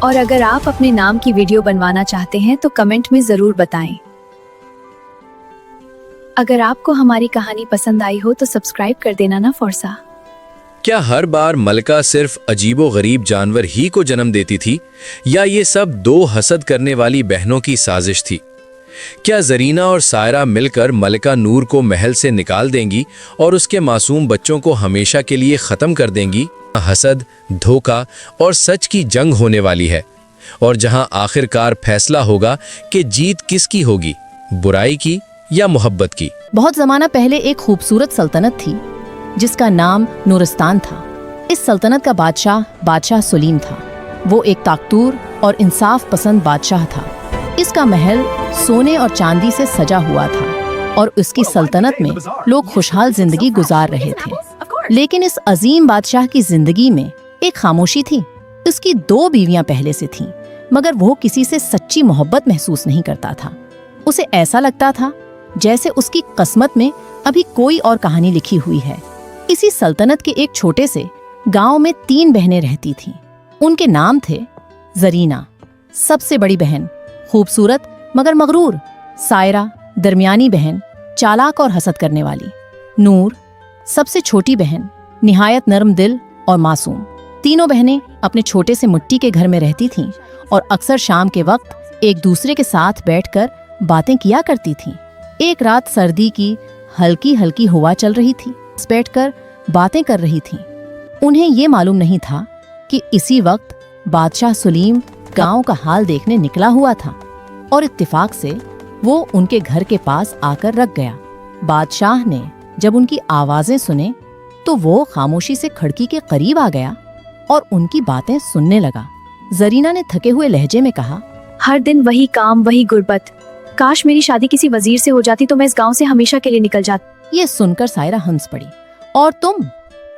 और अगर आप अपने नाम की वीडियो बनवाना चाहते हैं तो कमेंट में जरूर बताएं। अगर आपको हमारी कहानी पसंद आई हो तो सब्सक्राइब कर देना ना फौरसा। क्या हर बार मलका सिर्फ अजीबो-गरीब जानवर ही को जन्म देती थी या ये सब दो हसद करने वाली बहनों की साजिश थी? क्या जरीना और सायरा मिलकर मलका नूर को महल से निकाल देंगी और उसके मासूम बच्चों को हमेशा के लिए खत्म कर देंगी? हसद, धोखा और सच की जंग होने वाली है और जहां आखिरकार फैसला होगा कि जीत किसकी होगी, बुराई की या मोहब्बत की। बहुत जमाना पहले एक खूबसूरत सल्तनत थी जिसका नाम नूरिस्तान था। इस सल्तनत का बादशाह सलीम था। वो एक ताकतूर और इंसाफ पसंद बादशाह था। इसका महल सोने और चांदी से सजा हुआ था और उसकी सल्तनत में लोग खुशहाल जिंदगी गुजार रहे थे। लेकिन इस अजीम बादशाह की जिंदगी में एक खामोशी थी। उसकी 2 बीवियां पहले से थीं, मगर वो किसी से सच्ची मोहब्बत महसूस नहीं करता था। उसे ऐसा लगता था जैसे उसकी किस्मत में अभी कोई और कहानी लिखी हुई है। इसी सल्तनत के एक छोटे से गांव में 3 बहनें रहती थीं। उनके नाम थे जरीना, सबसे बड़ी बहन, खूबसूरत मगर मगरूर; सायरा, दरमियानी बहन, चालाक और हसद करने वाली; नूर, सबसे छोटी बहन, निहायत नरम दिल और मासूम। तीनों बहनें अपने छोटे से मिट्टी के घर में रहती थीं और अक्सर शाम के वक्त एक दूसरे के साथ बैठकर बातें किया करती थीं। एक रात सर्दी की हल्की हल्की हवा चल रही थी। बैठकर बातें कर रही थीं। उन्हें ये मालूम नहीं था कि इसी वक्त बादशाह सलीम गांव का हाल देखने निकला हुआ था और इत्तेफाक से वो उनके घर के पास आकर रख गया। बादशाह ने जब उनकी आवाजें सुने तो वो खामोशी से खिड़की के करीब आ गया और उनकी बातें सुनने लगा। जरीना ने थके हुए लहजे में कहा, हर दिन वही काम, वही गुर्बत। काश मेरी शादी किसी वजीर से हो जाती तो मैं इस गांव से हमेशा के लिए निकल जाती। ये सुनकर सायरा हंस पड़ी। और तुम?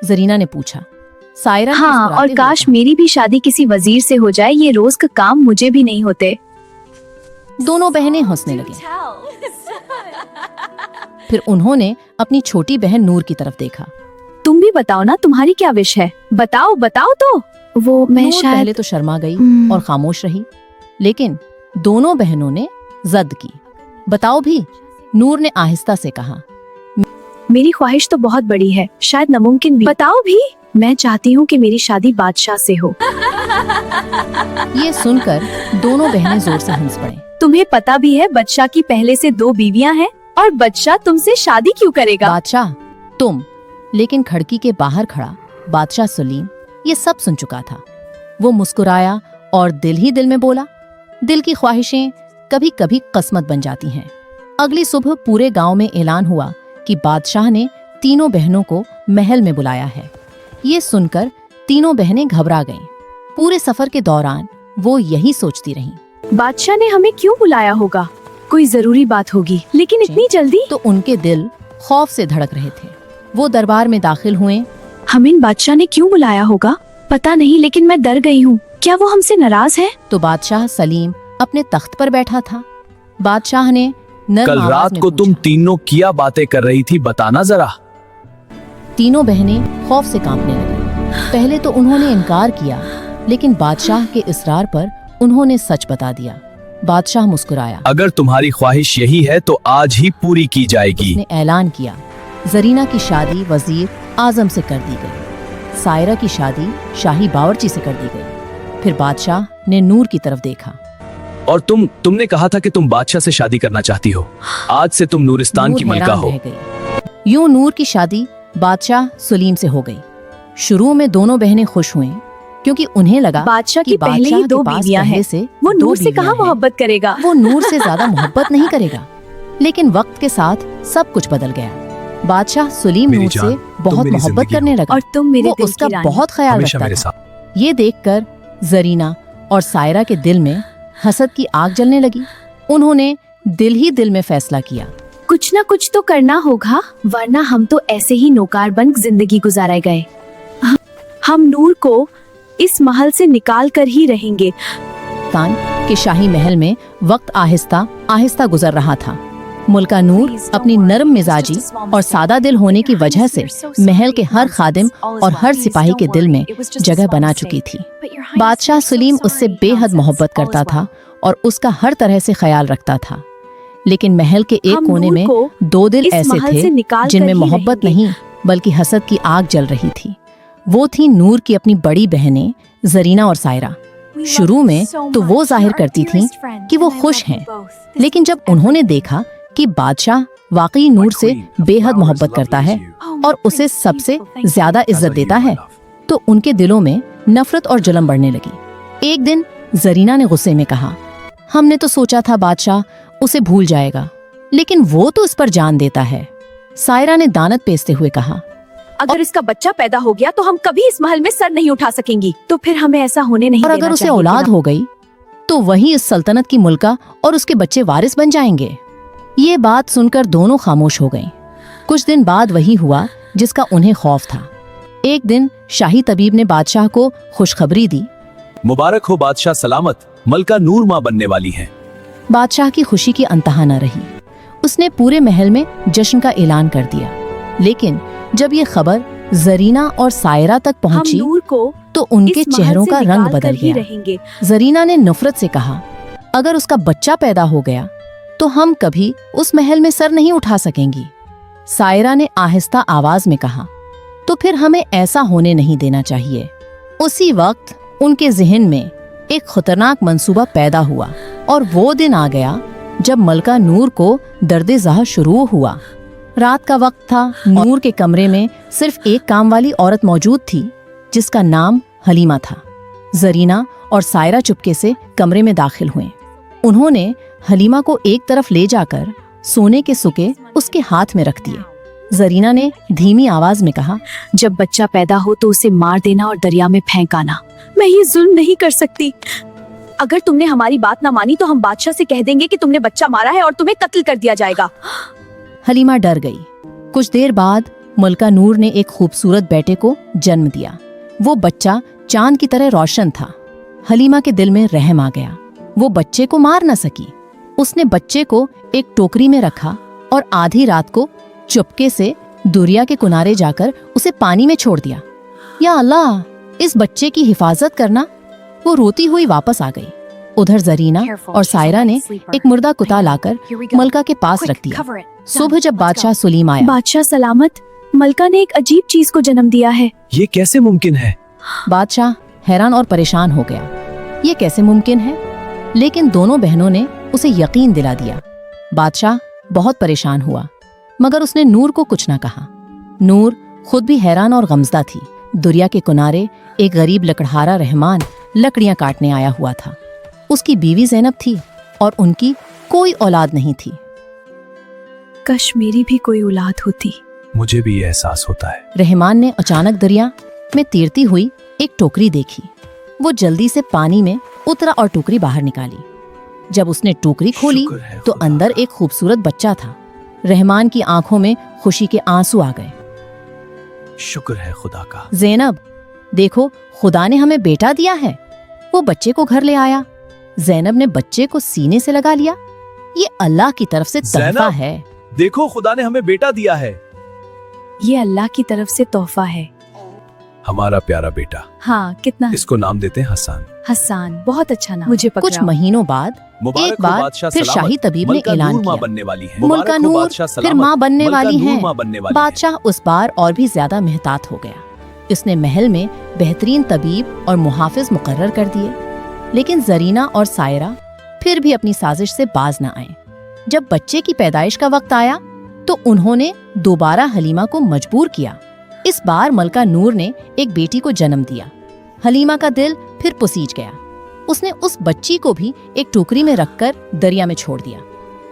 जरीना ने पूछा। सायरा ने हाँ, और काश मेरी भी शादी किसी वजीर से हो जाए, ये रोज का काम मुझे भी नहीं होते। दोनों बहनें हंसने लगी। फिर उन्होंने अपनी छोटी बहन नूर की तरफ देखा। तुम भी बताओ ना, तुम्हारी क्या विश है? बताओ तो। वो मैं शायद पहले तो शर्मा गई और खामोश रही, लेकिन दोनों बहनों ने जिद की। बताओ भी, नूर ने आहिस्ता से कहा। मेरी ख्वाहिश तो बहुत बड़ी है, शायद नामुमकिन भी। बताओ भी। मैं चाहती हूँ कि मेरी शादी बादशाह से हो। ये सुनकर दोनों बहनें जोर से हंस पड़े। तुम्हें पता भी है बादशाह की पहले से 2 बीवियां हैं और बादशाह तुमसे शादी क्यों करेगा? बादशाह तुम? लेकिन खिड़की के बाहर खड़ा बादशाह सलीम ये सब सुन चुका था। वो मुस्कुराया और दिल ही दिल में बोला, दिल की ख्वाहिशें कभी कभी किस्मत बन जाती हैं। अगली सुबह पूरे गांव में ऐलान हुआ कि बादशाह ने तीनों बहनों को महल में बुलाया है। ये सुनकर तीनों बहनें घबरा गईं। पूरे सफर के दौरान वो यही सोचती रहीं, बादशाह ने हमें क्यों बुलाया होगा? कोई जरूरी बात होगी, लेकिन इतनी जल्दी? तो उनके दिल खौफ से धड़क रहे थे। वो दरबार में दाखिल हुए। हमें बादशाह ने क्यों बुलाया होगा? पता नहीं, लेकिन मैं डर गई हूँ। क्या वो हमसे नाराज है? तो बादशाह सलीम अपने तख्त पर बैठा था। बादशाह ने कल रात को तुम तीनों क्या बातें कर रही थी, बताना जरा। तीनों बहनें खौफ से कांपने लगी। पहले तो उन्होंने इनकार किया, लेकिन बादशाह के इसरार पर उन्होंने सच बता दिया। बादशाह मुस्कुराया। अगर तुम्हारी ख्वाहिश यही है तो आज ही पूरी की जाएगी। उसने ऐलान किया। जरीना की शादी वजीर आजम से कर दी गई। सायरा की शादी शाही बावर्ची से कर दी गई। फिर बादशाह ने नूर की तरफ देखा। और तुमने कहा था कि तुम बादशाह से शादी करना चाहती हो। आज से तुम नूरिस्तान की मलका हो। यूं नूर की शादी बादशाह सलीम से हो गई। शुरू में दोनों बहनें खुश हुईं, क्योंकि उन्हें लगा बादशाह की पहले ही 2 बीवियां हैं, वो नूर से कहाँ मोहब्बत करेगा? वो नूर से ज्यादा मोहब्बत नहीं करेगा। लेकिन वक्त के साथ सब कुछ बदल गया। बादशाह सलीम नूर से बहुत मोहब्बत करने लगा और तुम मेरे दिल उसका की रानी। बहुत ख्याल रखता था। ये देखकर जरीना और सायरा के दिल में हसद की आग जलने लगी। उन्होंने दिल ही दिल में फैसला किया, कुछ ना कुछ तो करना होगा, वरना हम तो ऐसे ही नौकर बन जिंदगी गुजारे गए। हम नूर को इस महल से निकाल कर ही रहेंगे। तान के शाही महल में वक्त आहिस्ता आहिस्ता गुजर रहा था। मुल्का नूर अपनी नरम मिजाजी और सादा दिल होने की वजह से महल के हर खादिम और हर सिपाही के दिल में जगह बना चुकी थी। बादशाह सलीम उससे बेहद मोहब्बत करता था और उसका हर तरह से ख्याल रखता था। लेकिन महल के एक हम कोने नूर में को दो दिल इस ऐसे महल से थे निकाल कर जिनमें ही मोहब्बत रहेंगे। नहीं बल्कि हसद की आग जल रही थी। वो थी नूर की अपनी बड़ी बहनें जरीना और सायरा। शुरू में तो वो जाहिर करती थीं कि वो खुश हैं, लेकिन जब उन्होंने देखा कि बादशाह वाकई नूर से बेहद मोहब्बत करता है और उसे सबसे ज्यादा इज्जत देता है, तो उनके दिलों में नफरत और जलन बढ़ने लगी। एक दिन जरीना ने गुस्से में कहा, हमने तो सोचा था बादशाह उसे भूल जाएगा, लेकिन वो तो इस पर जान देता है। सायरा ने दानत पेसते हुए कहा, अगर इसका बच्चा पैदा हो गया तो हम कभी इस महल में सर नहीं उठा सकेंगी, तो फिर हमें ऐसा होने नहीं और देना अगर उसे चाहिए कि औलाद ना- हो गई तो वही इस सल्तनत की मुल्का और उसके बच्चे वारिस बन जाएंगे। ये बात सुनकर दोनों खामोश हो गईं। कुछ दिन बाद वही हुआ जिसका उन्हें खौफ था। एक दिन शाही तबीब ने बादशाह को खुशखबरी दी। मुबारक हो बादशाह, सलामत, मलका नूर माँ बनने वाली हैं। बादशाह की खुशी की अंतहा न रही। उसने पूरे महल में जश्न का ऐलान कर दिया। लेकिन जब ये खबर जरीना और सायरा तक हम पहुंची नूर को तो उनके इस महल चेहरों से का रंग निकाल बदल कर ही गया। रहेंगे। जरीना ने नफरत से कहा, अगर उसका बच्चा पैदा हो गया तो हम कभी उस महल में सर नहीं उठा सकेंगी। सायरा ने आहिस्ता आवाज में कहा, तो फिर हमें ऐसा होने नहीं देना चाहिए। उसी वक्त उनके जहन में एक खतरनाक मंसूबा पैदा हुआ और वो दिन आ गया जब मलका नूर को दर्द ज़हा शुरू हुआ। रात का वक्त था। नूर के कमरे में सिर्फ एक काम वाली औरत मौजूद थी जिसका नाम हलीमा था। जरीना और सायरा चुपके से कमरे में दाखिल हुए। उन्होंने हलीमा को एक तरफ ले जाकर सोने के सुके उसके हाथ में रख दिए। जरीना ने धीमी आवाज में कहा, जब बच्चा पैदा हो तो उसे मार देना और दरिया में फेंक आना। मैं ये जुल्म नहीं कर सकती। अगर तुमने हमारी बात ना मानी तो हम बादशाह से कह देंगे कि तुमने बच्चा मारा है और तुम्हें कत्ल कर दिया जाएगा। हलीमा डर गई। कुछ देर बाद मलका नूर ने एक खूबसूरत बेटे को जन्म दिया। वो बच्चा चांद की तरह रोशन था। हलीमा के दिल में रहम आ गया। वो बच्चे को मार न सकी। उसने बच्चे को एक टोकरी में रखा और आधी रात को चुपके से दरिया के किनारे जाकर उसे पानी में छोड़ दिया। या अल्लाह, इस बच्चे की हिफाजत करना। वो रोती हुई वापस आ गई। उधर जरीना और सायरा ने एक मुर्दा कुत्ता लाकर मलका के पास रख दिया। सुबह जब बादशाह सलीम आया, बादशाह सलामत, मलका ने एक अजीब चीज को जन्म दिया है। ये कैसे मुमकिन है? बादशाह हैरान और परेशान हो गया। ये कैसे मुमकिन है? लेकिन दोनों बहनों ने उसे यकीन दिला दिया। बादशाह बहुत परेशान हुआ, मगर उसने नूर को कुछ न कहा। नूर खुद भी हैरान और गमजदा थी। दरिया के किनारे एक गरीब लकड़हारा रहमान लकड़ियां काटने आया हुआ था। उसकी बीवी ज़ैनब थी और उनकी कोई औलाद नहीं थी। काश मेरी भी कोई औलाद होती। मुझे भी ये एहसास होता है। रहमान ने अचानक दरिया में तैरती हुई एक टोकरी देखी। वो जल्दी से पानी में उतरा और टोकरी बाहर निकाली। जब उसने टोकरी खोली शुक्र है तो खुदा अंदर एक खूबसूरत बच्चा था। रहमान की आंखों में खुशी के आंसू आ गए। शुक्र है खुदा का। ज़ैनब, देखो, खुदा ने हमें बेटा दिया है। वो बच्चे को घर ले आया। ज़ैनब ने बच्चे को सीने से लगा लिया। ये अल्लाह की तरफ से तोहफा ज़ैनब! है। देखो, खुदा ने हमें बेटा दिया है। ये अल्लाह की तरफ से तोहफा है। हमारा प्यारा बेटा। हाँ, कितना इसको नाम देते हैं हसन। हसान, बहुत अच्छा नाम। मुझे कुछ पकड़ाओ। महीनों बाद मुबारक एक हो बार बादशाह फिर सलामत, शाही तबीब ने मलका ऐलान नूर माँ किया, बनने वाली है। मुल्का मुबारक हो नूर बादशाह फिर सलामत, माँ बनने मलका वाली नूर है। माँ बनने वाली है। बादशाह उस बार और भी ज्यादा मेहतात हो गया। इसने महल में बेहतरीन तबीब और मुहाफिज मुकर्रर कर दिए। लेकिन जरीना और सायरा फिर भी अपनी साजिश से बाज न आए। जब बच्चे की पैदाइश का वक्त आया तो उन्होंने दोबारा हलीमा को मजबूर किया। इस बार मलका नूर ने एक बेटी को जन्म दिया। हलीमा का दिल फिर पुसीज गया। उसने उस बच्ची को भी एक टोकरी में रखकर दरिया में छोड़ दिया।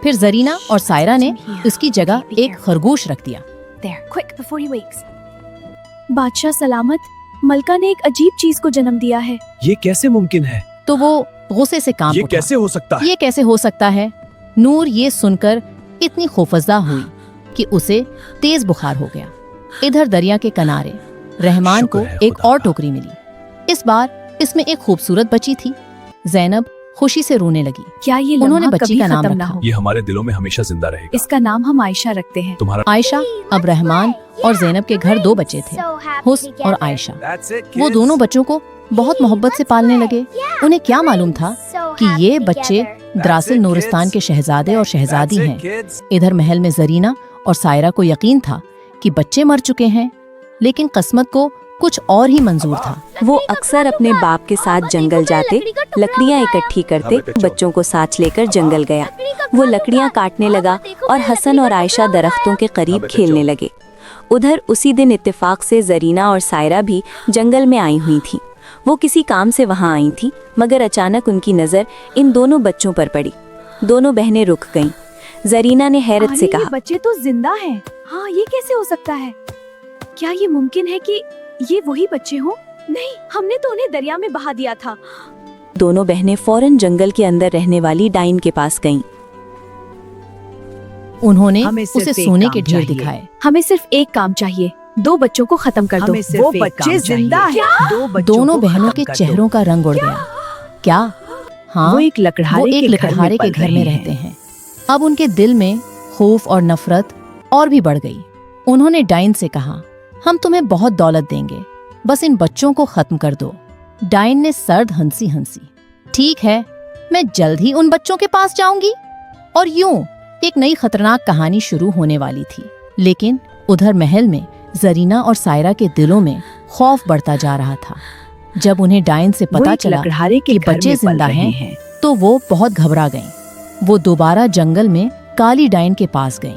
फिर जरीना और सायरा ने उसकी जगह एक खरगोश रख दिया। There, quick before he wakes. बादशाह सलामत, मलका ने एक अजीब चीज को जन्म दिया है। ये कैसे मुमकिन है? तो वो गुस्से से काम ये उठा। कैसे हो सकता है? ये कैसे हो सकता है? नूर ये सुनकर इतनी खौफजदा हुई कि उसे तेज बुखार हो गया। इधर दरिया के किनारे रहमान को शुक्र है एक खुदा और का। टोकरी मिली। इस बार इसमें एक खूबसूरत बच्ची थी। ज़ैनब खुशी से रोने लगी। क्या ये उन्होंने लम्हा बच्ची कभी का नाम खत्म ना रखा। हो? ये हमारे दिलों में हमेशा जिंदा रहेगा। इसका नाम हम आयशा रखते हैं। तुम्हारा आयशा, अब रहमान और ज़ैनब के घर दो बच्चे थे, हुस्न और आयशा। वो दोनों बच्चों को बहुत मोहब्बत से पालने लगे। उन्हें क्या मालूम था कि ये बच्चे दरअसल नूरिस्तान के शहजादे और शहजादी हैं। इधर महल में जरीना और सायरा को यकीन था कि बच्चे मर चुके हैं, लेकिन किस्मत को कुछ और ही मंजूर था। वो अक्सर अपने बाप के साथ जंगल जाते, लकड़ियाँ इकट्ठी करते, बच्चों को साथ लेकर जंगल गया। वो लकड़ियाँ काटने लगा और हसन और आयशा दरख्तों के करीब खेलने लगे। उधर उसी दिन इत्तेफाक से जरीना और सायरा भी जंगल में आई हुई थी। वो किसी काम से वहाँ आई थी, मगर अचानक उनकी नज़र इन दोनों बच्चों पर पड़ी। दोनों बहनें रुक गईं। जरीना ने हैरत से ये कहा, बच्चे तो जिंदा हैं। हाँ, ये कैसे हो सकता है? क्या ये मुमकिन है कि ये वही बच्चे हों? नहीं, हमने तो उन्हें दरिया में बहा दिया था। दोनों बहनें फौरन जंगल के अंदर रहने वाली डाइन के पास गईं। उन्होंने हमें सिर्फ उसे एक सोने काम के ढेर चाहिए। दिखाए। हमें सिर्फ एक काम चाहिए, 2 बच्चों को खत्म कर दो। हमें सिर्फ वो एक बच्चे काम जिंदा चाहिए। हैं। 2 बच्चों दोनों को बहनों खत्म के कर दो। चेहरों का रंग उड़ गया। क्या? हाँ, वो एक लकड़हारे के घर में रहते हैं। अब उनके दिल में खौफ और नफरत और भी बढ़ गई। उन्होंने डाइन से कहा, हम तुम्हें बहुत दौलत देंगे, बस इन बच्चों को खत्म कर दो। डाइन ने सर्द हंसी हंसी, ठीक है, मैं जल्द ही उन बच्चों के पास जाऊंगी। और यूं एक नई खतरनाक कहानी शुरू होने वाली थी। लेकिन उधर महल में जरीना और सायरा के दिलों में खौफ बढ़ता जा रहा था। जब उन्हें डाइन से वो पता एक चला लकड़हारे के कि घर बच्चे में पल जिंदा रहे हैं, तो वो बहुत घबरा गईं। वो दोबारा जंगल में काली डाइन के पास गईं।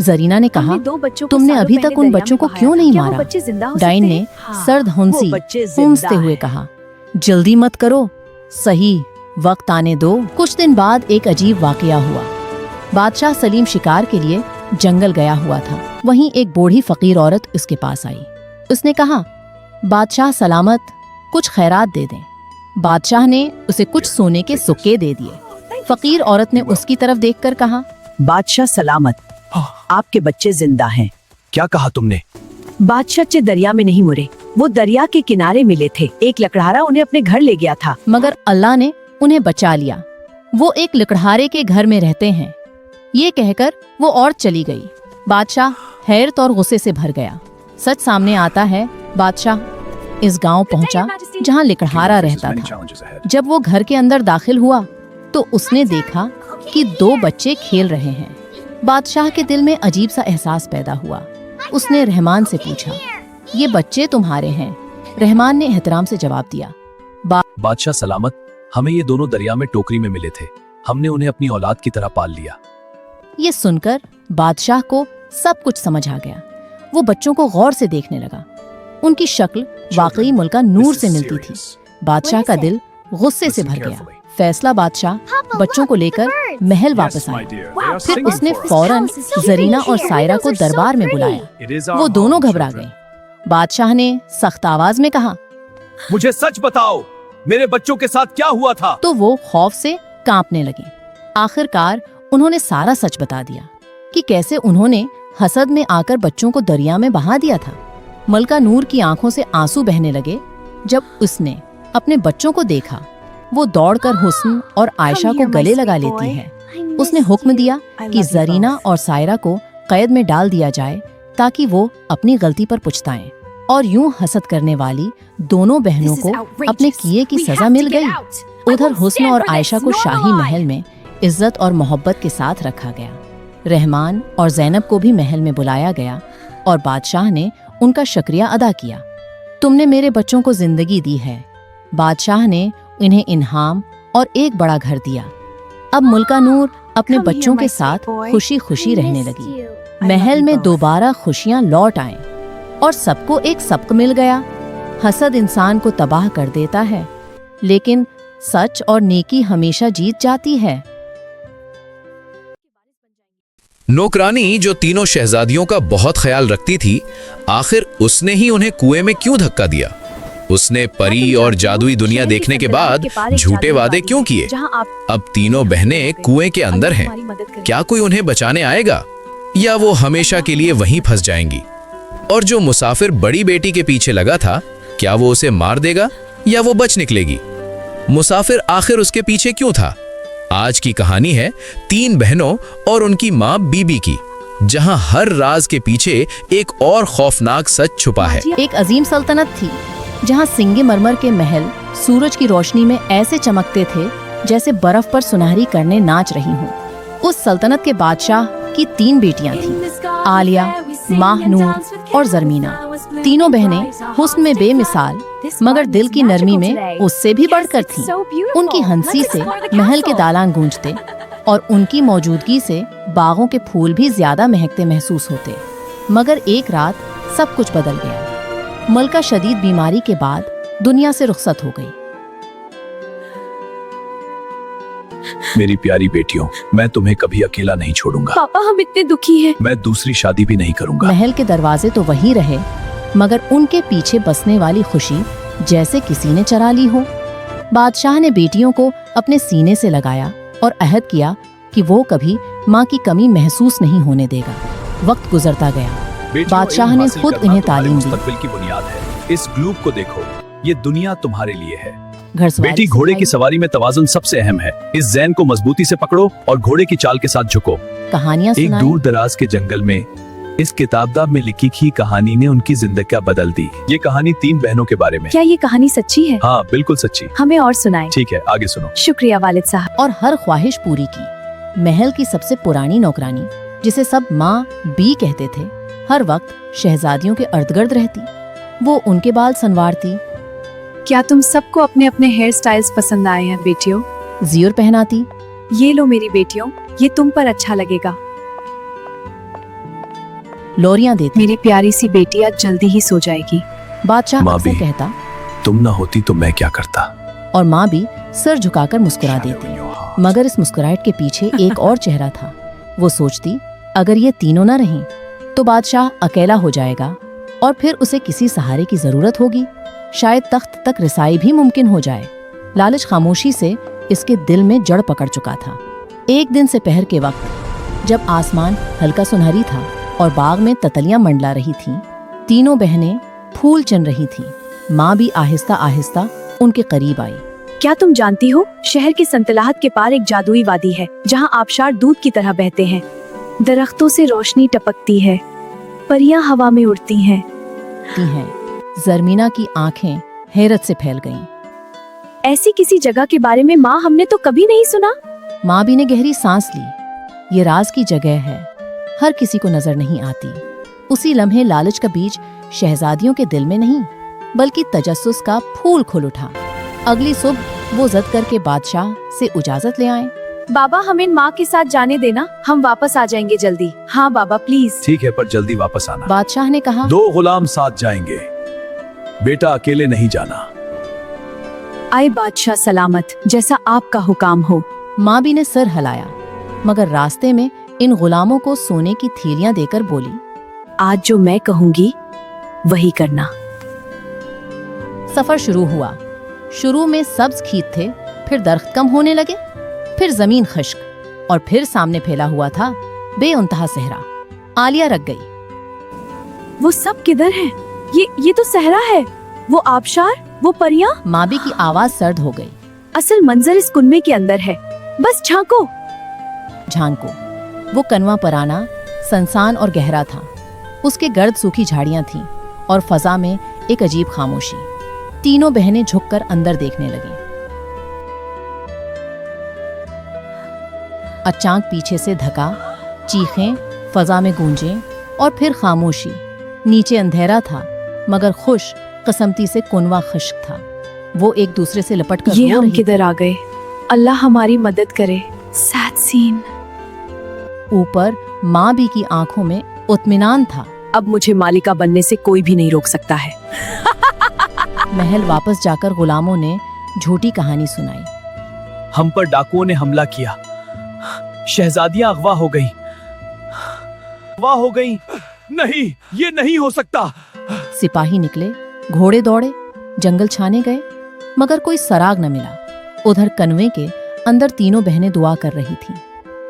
जरीना ने कहा, हमने 2 बच्चों को तुमने सालों अभी पहले तक उन दरिया बच्चों में को बहाया क्यों था। नहीं क्या वो मारा? बच्चे जिंदा हो डाइन सकते ने हैं? हाँ। सर्द हंसी वो बच्चे पूंछते जिंदा हुए हैं। कहा, जल्दी मत करो, सही वक्त आने दो। कुछ दिन बाद एक अजीब वाकया हुआ। बादशाह सलीम शिकार के लिए जंगल गया हुआ था। वहीं एक बूढ़ी फकीर औरत उसके पास आई। उसने कहा, बादशाह सलामत, कुछ खैरात दे दें। बादशाह ने उसे कुछ सोने के सिक्के दे दिए। फकीर औरत ने उसकी तरफ देखकर कहा, बादशाह सलामत, आपके बच्चे जिंदा हैं। क्या कहा तुमने? बादशाह चे दरिया में नहीं मुरे, वो दरिया के किनारे मिले थे। एक लकड़हारा उन्हें अपने घर ले गया था। मगर अल्लाह ने उन्हें बचा लिया। वो एक लकड़हारे के घर में रहते हैं। ये कहकर वो और चली गई। बादशाह हैरत और गुस्से से भर गया। सच सामने आता है, बादशाह इस गांव पहुंचा जहां लकड़हारा रहता था। जब वो घर के अंदर दाखिल हुआ तो उसने देखा कि 2 बच्चे खेल रहे हैं। बादशाह के दिल में अजीब सा एहसास पैदा हुआ। उसने रहमान से पूछा, ये बच्चे तुम्हारे हैं? रहमान ने एहतराम से जवाब दिया, बादशाह सलामत, हमें ये दोनों दरिया में टोकरी में मिले थे। हमने उन्हें अपनी औलाद की तरह पाल लिया। ये सुनकर बादशाह को सब कुछ समझ आ गया। वो बच्चों को गौर से देखने लगा। उनकी शक्ल वाकई मुल्का नूर से मिलती थी। बादशाह का दिल गुस्से से भर गया। फैसला बादशाह बच्चों को लेकर महल वापस आया। फिर उसने फौरन जरीना और सायरा को दरबार में बुलाया। वो दोनों घबरा गए। बादशाह ने सख्त आवाज में कहा, मुझे सच बताओ, मेरे बच्चों के साथ क्या हुआ था? तो वो खौफ से कांपने लगे। आखिरकार उन्होंने सारा सच बता दिया कि कैसे उन्होंने हसद में आकर बच्चों को दरिया में बहा दिया था। मलका नूर की आंखों से आंसू बहने लगे जब उसने अपने बच्चों को देखा। वो दौड़कर हुस्न और आयशा को गले लगा लेती है। उसने हुक्म दिया कि जरीना और सायरा को कैद में डाल दिया जाए ताकि वो अपनी गलती पर पछताएं। और यूं हसद करने वाली दोनों बहनों को अपने किए की सजा मिल गई। उधर हुस्न और आयशा को शाही महल में इज्जत और मोहब्बत के साथ रखा गया। रहमान और जैनब को भी महल में बुलाया गया और बादशाह ने उनका शुक्रिया अदा किया। तुमने मेरे बच्चों को जिंदगी दी है। बादशाह ने इन्हें इनाम और एक बड़ा घर दिया। अब मुल्का नूर अपने बच्चों के साथ खुशी खुशी रहने लगी। महल में दोबारा खुशियां लौट आएं और सबको एक सबक मिल गया। हसद इंसान को तबाह कर देता है, लेकिन सच और नेकी हमेशा जीत जाती है। नौकरानी जो तीनों शहजादियों का बहुत ख्याल रखती थी, आखिर उसने ही उन्हें कुएं में क्यों धक्का दिया? उसने परी और जादुई दुनिया देखने के बाद झूठे वादे क्यों किए? अब तीनों बहनें कुएं के अंदर हैं। क्या कोई उन्हें बचाने आएगा या वो हमेशा के लिए वहीं फंस जाएंगी? और जो मुसाफिर बड़ी बेटी के पीछे लगा था, क्या वो उसे मार देगा या वो बच निकलेगी? मुसाफिर आखिर उसके पीछे क्यों था? आज की कहानी है 3 बहनों और उनकी माँ बीबी की, जहां हर राज के पीछे एक और खौफनाक सच छुपा है। एक अजीम सल्तनत थी जहाँ सिंगमरमर के महल सूरज की रोशनी में ऐसे चमकते थे जैसे बर्फ पर सुनहरी करने नाच रही हों। उस सल्तनत के बादशाह की 3 बेटियां थीं, आलिया, माहनूर और जरमीना। तीनों बहनें हुस्न में बेमिसाल मगर दिल की नरमी में उससे भी बढ़कर थीं। उनकी हंसी से महल के दालान गूंजते और उनकी मौजूदगी से बागों के फूल भी ज्यादा महकते महसूस होते। मगर एक रात सब कुछ बदल गया। मलका शदीद बीमारी के बाद दुनिया से रुखसत हो गई। मेरी प्यारी बेटियों, मैं तुम्हें कभी अकेला नहीं छोड़ूंगा। पापा हम इतने दुखी हैं। मैं दूसरी शादी भी नहीं करूंगा। महल के दरवाजे तो वहीं रहे मगर उनके पीछे बसने वाली खुशी जैसे किसी ने चरा ली हो। बादशाह ने बेटियों को अपने सीने से लगाया और अहद किया कि वो कभी माँ की कमी महसूस नहीं होने देगा। वक्त गुजरता गया। बेटियों, बादशाह इल्म ने हासिल खुद करना इन्हें तुम्हारे तालीम दी। मुस्तकबिल की बुनियाद है। इस ग्लूब को देखो, ये दुनिया तुम्हारे लिए है। घड़सवारी बेटी, घोड़े की सिखाई, सवारी में तवाजुन सबसे अहम है। इस जैन को मजबूती से पकड़ो और घोड़े की चाल के साथ झुको। कहानियां एक सुनाई। दूर दराज के जंगल में इस किताबदाब में लिखी की कहानी ने उनकी जिंदगी बदल दी। ये कहानी 3 बहनों के बारे में। क्या ये कहानी सच्ची है? हाँ, बिल्कुल सच्ची। हमें और सुनाएं। ठीक है, आगे सुनो। शुक्रिया वालिद साहब। और हर ख्वाहिश पूरी की। महल की सबसे पुरानी नौकरानी जिसे सब माँ बी कहते थे, हर वक्त शहजादियों के इर्द-गिर्द रहती। वो उनके बाल संवारती, क्या तुम सबको अपने अपने हेयर स्टाइल्स पसंद आए हैं बेटियों? जियोर पहनाती। ये लो मेरी बेटियों, ये तुम पर अच्छा लगेगा। लोरियां देती। मेरी प्यारी सी बेटी आज जल्दी ही सो जाएगी। बादशाह माँ अक्सर भी। कहता तुम ना होती तो मैं क्या करता। और माँ भी सर झुकाकर मुस्कुरा देती। मगर इस मुस्कुराहट के पीछे एक और चेहरा था। वो सोचती, अगर ये तीनों न रहें तो बादशाह अकेला हो जाएगा और फिर उसे किसी सहारे की जरूरत होगी। शायद तख्त तक रिसाई भी मुमकिन हो जाए। लालच खामोशी से इसके दिल में जड़ पकड़ चुका था। एक दिन से पहर के वक्त जब आसमान हल्का सुनहरी था और बाग में ततलियां मंडला रही थीं, तीनों बहनें फूल चुन रही थीं। माँ भी आहिस्ता आहिस्ता उनके करीब आई। क्या तुम जानती हो, शहर की संतलाहत के पार एक जादुई वादी है जहाँ आबशार दूध की तरह बहते हैं। दरख्तों से रोशनी टपकती है, परियां हवा में उड़ती हैं। जरमीना की आंखें हैरत से फैल गईं। ऐसी किसी जगह के बारे में माँ हमने तो कभी नहीं सुना। माँ भी ने गहरी सांस ली। ये राज की जगह है, हर किसी को नजर नहीं आती। उसी लम्हे लालच का बीज शहजादियों के दिल में नहीं बल्कि तजस्सुस का फूल खुल उठा। अगली सुबह वो जद करके बादशाह से इजाजत ले आए। बाबा हमें माँ के साथ जाने देना, हम वापस आ जाएंगे जल्दी। हाँ बाबा प्लीज। ठीक है, पर जल्दी वापस आना। बादशाह ने कहा, 2 गुलाम साथ जाएंगे, बेटा अकेले नहीं जाना। आए बादशाह सलामत, जैसा आपका हुक्म हो। माँ भी ने सर हिलाया मगर रास्ते में इन गुलामों को सोने की थैलियां देकर बोली, आज जो मैं कहूँगी वही करना। सफर शुरू हुआ। शुरू में सब्ज खेत थे, फिर दरख्त कम होने लगे, फिर जमीन खुश्क और फिर सामने फैला हुआ था बेउंतहा सहरा। आलिया रख गई। वो सब किधर है? ये तो सहरा है। वो आबशार, वो परियां। माबी की आवाज सर्द हो गई। असल मंजर इस कुनबे के अंदर है, बस झांको। झांको। वो कनवा पराना सनसान और गहरा था। उसके गर्द सूखी झाड़ियां थीं और फजा में एक अजीब खामोशी। तीनों बहनें झुककर अंदर देखने लगीं। अचानक पीछे से धक्का, चीखें फजा में गूंजें और फिर खामोशी। नीचे अंधेरा था मगर खुश किस्मती से कुनवा खुश्क था। वो एक दूसरे से लपट कर ये रो हम रही थी। किधर आ गए? अल्लाह हमारी मदद करे। Sad scene. ऊपर माँ भी की आंखों में इत्मीनान था। अब मुझे मालिका बनने से कोई भी नहीं रोक सकता है। महल वापस जाकर गुलामों ने झूठी कहानी सुनाई। हम पर डाकुओं ने हमला किया, शहजादियां अगवा हो गई। नहीं, ये नहीं हो सकता। सिपाही निकले, घोड़े दौड़े, जंगल छाने गए मगर कोई सराग न मिला। उधर कनवे के अंदर तीनों बहनें दुआ कर रही थीं,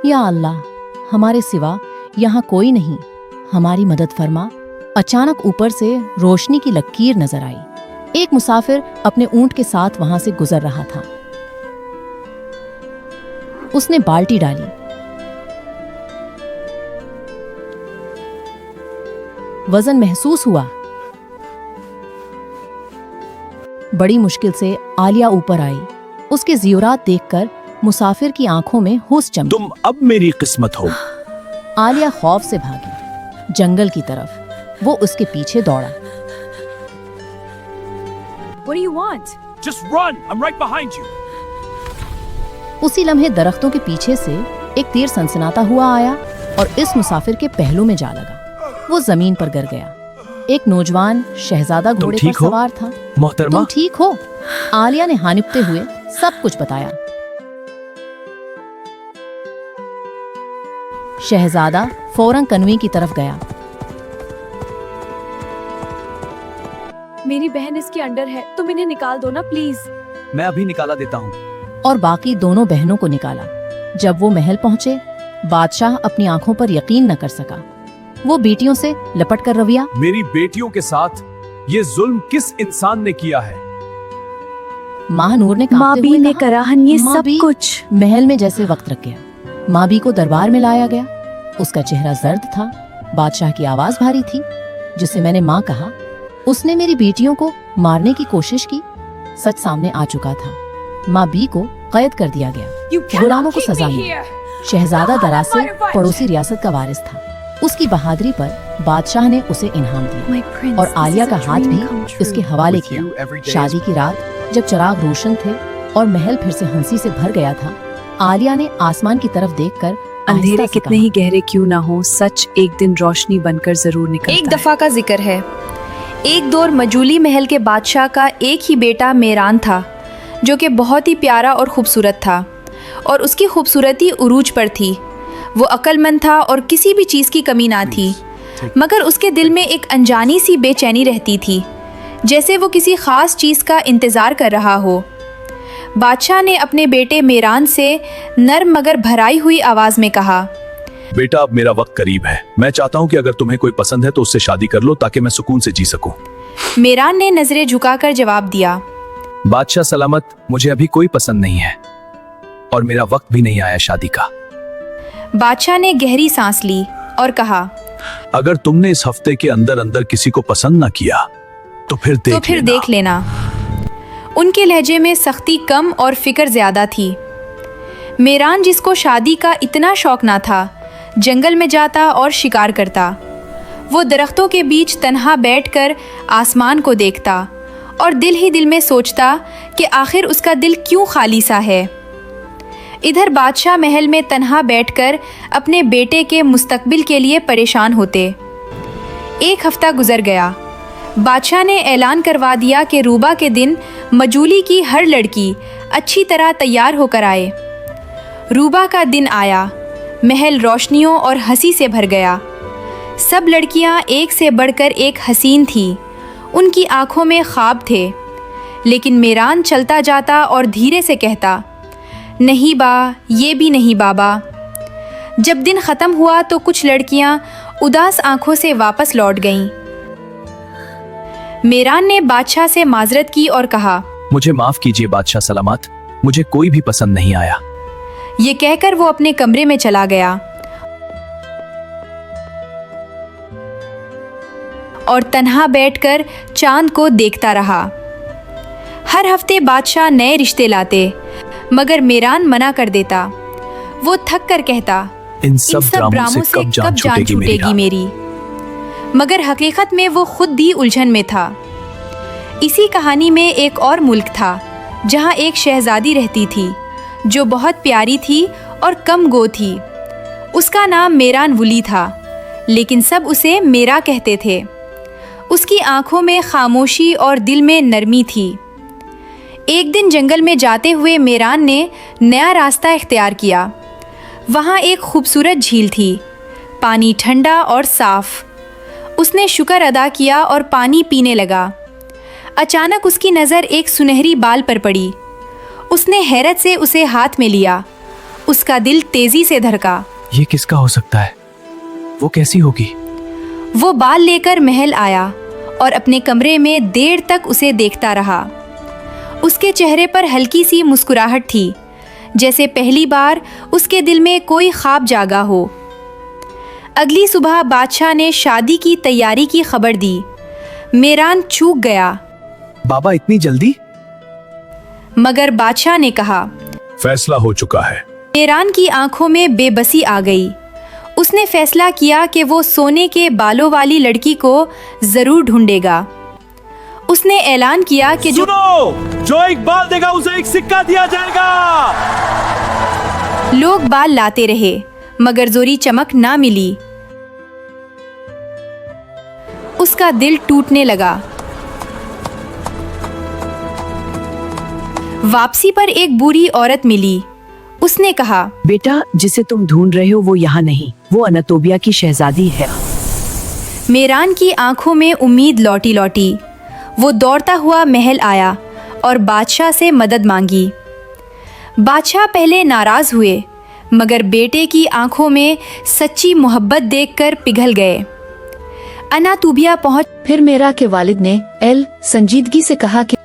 या अल्लाह हमारे सिवा यहाँ कोई नहीं, हमारी मदद फरमा। अचानक ऊपर से रोशनी की लकीर नजर आई। एक मुसाफिर अपने ऊंट के साथ वहां से गुजर रहा था। उसने बाल्टी डाली, वजन महसूस हुआ। बड़ी मुश्किल से आलिया ऊपर आई। उसके ज़ियोरात देखकर मुसाफिर की आंखों में हुस्न चमकी। तुम अब मेरी किस्मत हो। आलिया खौफ से भागी जंगल की तरफ। वो उसके पीछे दौड़ा। What do you want? Just run, I'm right behind you. उसी लम्हे दरख्तों के पीछे से एक तीर सनसनाता हुआ आया और इस मुसाफिर के पहलू में जा लगा। वो जमीन पर गिर गया। एक नौजवान शहजादा घोड़े पर ठीक हो? सवार था। मोहतरमा, तुम ठीक हो? आलिया ने हानिपते हुए सब कुछ बताया। शहजादा फौरन कन्वे की तरफ गया। मेरी बहन इसके अंडर है, तुम इन्हें निकाल दो ना प्लीज। मैं अभी निकाला देता हूँ। और बाकी दोनों बहनों को निकाला। जब वो महल पहुंचे, बादशाह अपनी आंखों पर यकीन न कर सका। वो बेटियों से लपट कर रविया। मेरी बेटियों के साथ ये जुल्म किस इंसान ने किया है? महानूर ने कांपते माबी हुए ने कहा, करा हन ये सब माबी। कुछ। महल में जैसे वक्त रख गया। माबी को दरबार में लाया गया। उसका चेहरा जर्द था। बादशाह की आवाज भारी थी। जिसे मैंने माँ कहा, उसने मेरी बेटियों को मारने की कोशिश की। सच सामने आ चुका था। माबी को कैद कर दिया गया। गुलामों को सजा मिली। शहजादा दराज से पड़ोसी रियासत का वारिस था। उसकी बहादुरी पर बादशाह ने उसे इनाम दिया और आलिया का हाथ भी उसके हवाले किया। शादी की रात जब चिराग रोशन थे और महल फिर से हंसी से भर गया था, आलिया ने आसमान की तरफ देखकर अंधेरे आहिस्ता से कितने कहा, ही गहरे क्यों ना हो, सच एक दिन रोशनी बनकर जरूर निकलता एक है। दफा का जिक्र है। एक दौर मजूली महल के बादशाह का एक ही बेटा मेरान था, जो कि बहुत ही प्यारा और खूबसूरत था और उसकी खूबसूरती उरूज पर थी। वो अक्लमंद था और किसी भी चीज़ की कमी ना थी, मगर उसके दिल में एक अनजानी सी बेचैनी रहती थी, जैसे वो किसी ख़ास चीज़ का इंतज़ार कर रहा हो। बादशाह ने अपने बेटे मेरान से नर्म मगर भराई हुई आवाज़ में कहा, बेटा, अब मेरा वक्त करीब है। मैं चाहता हूँ कि अगर तुम्हें कोई पसंद है तो उससे शादी कर लो, ताकि मैं सुकून से जी सकूं। मेरान ने नज़रें झुकाकर जवाब दिया, बादशाह सलामत, मुझे अभी कोई पसंद नहीं है और मेरा वक्त भी नहीं आया शादी का। बादशाह ने गहरी सांस ली और कहा, अगर तुमने इस हफ्ते के अंदर अंदर किसी को पसंद ना किया तो फिर देख लेना। उनके लहजे में सख्ती कम और फिक्र ज्यादा थी। मेरान, जिसको शादी का इतना शौक ना था, जंगल में जाता और शिकार करता। वो दरख्तों के बीच तन्हा बैठकर आसमान को देखता और दिल ही दिल में सोचता कि आखिर उसका दिल क्यों खाली सा है। इधर बादशाह महल में तन्हा बैठकर अपने बेटे के मुस्तकबिल के लिए परेशान होते। एक हफ्ता गुजर गया। बादशाह ने ऐलान करवा दिया कि रूबा के दिन मजूली की हर लड़की अच्छी तरह तैयार होकर आए। रूबा का दिन आया। महल रोशनियों और हंसी से भर गया। सब लड़कियां एक से बढ़कर एक हसीन थीं। उनकी आंखों में ख्वाब थे। लेकिन मेरान चलता जाता और धीरे से कहता, नहीं बा, ये भी नहीं बाबा। जब दिन ख़त्म हुआ तो कुछ लड़कियां उदास आंखों से वापस लौट गईं। मेरान ने बादशाह से माजरत की और कहा, मुझे माफ कीजिए बादशाह सलामत, मुझे कोई भी पसंद नहीं आया। ये कहकर वो अपने कमरे में चला गया और तन्हा बैठकर चांद को देखता रहा। हर हफ्ते बादशाह नए रिश्ते लाते, मगर मेरान मना कर देता। वो थक कर कहता, इन सब ड्रामों से कब जान छूटेगी मेरी। मगर हकीकत में वो खुद ही उलझन में था। इसी कहानी में एक और मुल्क था, जहाँ एक शहजादी रहती थी, जो बहुत प्यारी थी और कम गो थी। उसका नाम मेरान वुली था, लेकिन सब उसे मेरा कहते थे। उसकी आंखों में खामोशी और दिल में नरमी थी। एक दिन जंगल में जाते हुए मेरान ने नया रास्ता इख्तियार किया। वहाँ एक खूबसूरत झील थी, पानी ठंडा और साफ। उसने शुक्र अदा किया और पानी पीने लगा। अचानक उसकी नज़र एक सुनहरी बाल पर पड़ी। उसने हैरत से उसे हाथ में लिया। उसका दिल तेजी से धड़का। ये किसका हो सकता है? वो कैसी होगी? वो बाल लेकर महल आया और अपने कमरे में देर तक उसे देखता रहा। उसके चेहरे पर हल्की सी मुस्कुराहट थी, जैसे पहली बार उसके दिल में कोई ख्वाब जागा हो। अगली सुबह बादशाह ने शादी की तैयारी की खबर दी। मेरान चूक गया। बाबा, इतनी जल्दी? मगर बादशाह ने कहा, फैसला हो चुका है। मेरान की आंखों में बेबसी आ गई। उसने फैसला किया कि वो सोने के बालों वाली लड़की को जरूर ढूंढेगा। उसने ऐलान किया कि जो एक बाल देगा उसे एक सिक्का दिया जाएगा। लोग बाल लाते रहे मगर जोरी चमक ना मिली। उसका दिल टूटने लगा। वापसी पर एक बूढ़ी औरत मिली। उसने कहा, बेटा, जिसे तुम ढूंढ रहे हो वो यहाँ नहीं, वो अनातोबिया की शहजादी है। मेरान की आंखों में उम्मीद लौटी लौटी। वो दौड़ता हुआ महल आया और बादशाह से मदद मांगी। बादशाह पहले नाराज हुए मगर बेटे की आंखों में सच्ची मोहब्बत देखकर पिघल गए। अनातोबिया पहुंच। फिर मेरा के वालिद ने संजीदगी से कहा कि